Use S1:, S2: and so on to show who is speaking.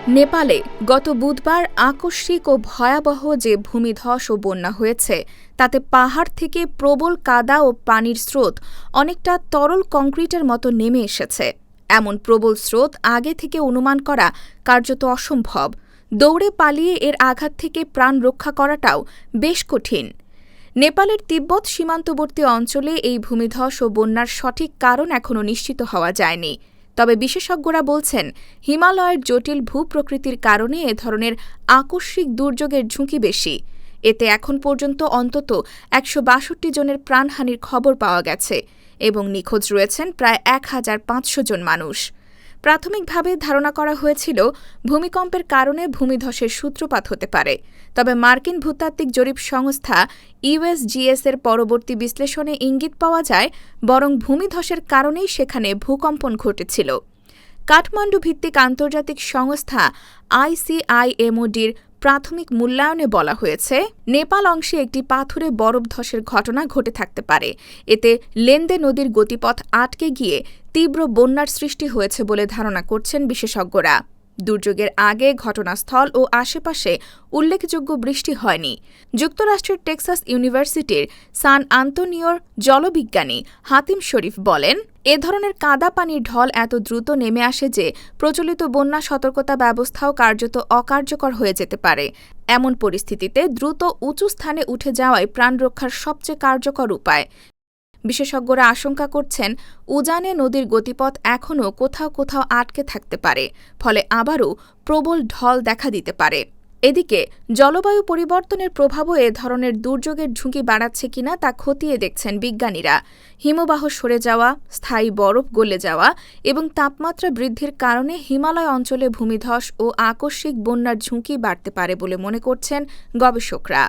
S1: নেপালে গত বুধবার আকস্মিক ও ভয়াবহ যে ভূমিধস ও বন্যা হয়েছে তাতে পাহাড় থেকে প্রবল কাদা ও পানির স্রোত অনেকটা তরল কংক্রিটের মতো নেমে এসেছে। এমন প্রবল স্রোত আগে থেকে অনুমান করা কার্যত অসম্ভব। দৌড়ে পালিয়ে এর আঘাত থেকে প্রাণ রক্ষা করাটাও বেশ কঠিন। নেপালের তিব্বত সীমান্তবর্তী অঞ্চলে এই ভূমিধস ও বন্যার সঠিক কারণ এখনও নিশ্চিত হওয়া যায়নি। তবে বিশেষজ্ঞরা বলছেন, হিমালয়ের জটিল ভূপ্রকৃতির কারণে এ ধরনের আকস্মিক দুর্যোগের ঝুঁকি বেশি। এতে এখন পর্যন্ত অন্তত ১৬২ জনের প্রাণহানির খবর পাওয়া গেছে এবং নিখোঁজ রয়েছেন প্রায় ১৫০০ জন মানুষ। প্রাথমিকভাবে ধারণা করা হয়েছিল ভূমিকম্পের কারণে ভূমিধসের সূত্রপাত হতে পারে। তবে মার্কিন ভূতাত্ত্বিক জরিপ সংস্থা ইউএসজিএস-এর পরবর্তী বিশ্লেষণে ইঙ্গিত পাওয়া যায় বরং ভূমিধসের কারণেই সেখানে ভূকম্পন ঘটেছিল। কাঠমান্ডু ভিত্তিক আন্তর্জাতিক সংস্থা আইসিআইএমওডির প্রাথমিক মূল্যায়নে বলা হয়েছে, নেপাল অংশে একটি পাথুরে বরফ ধসের ঘটনা ঘটে থাকতে পারে। এতে লেন্দে নদীর গতিপথ আটকে গিয়ে তীব্র বন্যার সৃষ্টি হয়েছে বলে ধারণা করছেন বিশেষজ্ঞরা। দুর্যোগের আগে ঘটনাস্থল ও আশেপাশে উল্লেখযোগ্য বৃষ্টি হয়নি। যুক্তরাষ্ট্রের টেক্সাস ইউনিভার্সিটির সান আন্তোনিওর জলবিজ্ঞানী হাতিম শরীফ বলেন, এ ধরনের কাদা পানির ঢল এত দ্রুত নেমে আসে যে প্রচলিত বন্যা সতর্কতা ব্যবস্থাও কার্যত অকার্যকর হয়ে যেতে পারে। এমন পরিস্থিতিতে দ্রুত উঁচু স্থানে উঠে যাওয়াই প্রাণ রক্ষার সবচেয়ে কার্যকর উপায়। বিশেষজ্ঞরা আশঙ্কা করছেন, উজানে নদীর গতিপথ এখনও কোথাও কোথাও আটকে থাকতে পারে, ফলে আবারও প্রবল ঢল দেখা দিতে পারে। এদিকে জলবায়ু পরিবর্তনের প্রভাবও এ ধরনের দুর্যোগের ঝুঁকি বাড়াচ্ছে কিনা তা খতিয়ে দেখছেন বিজ্ঞানীরা। হিমবাহ সরে যাওয়া, স্থায়ী বরফ গলে যাওয়া এবং তাপমাত্রা বৃদ্ধির কারণে হিমালয় অঞ্চলে ভূমিধস ও আকস্মিক বন্যার ঝুঁকি বাড়তে পারে বলে মনে করছেন গবেষকরা।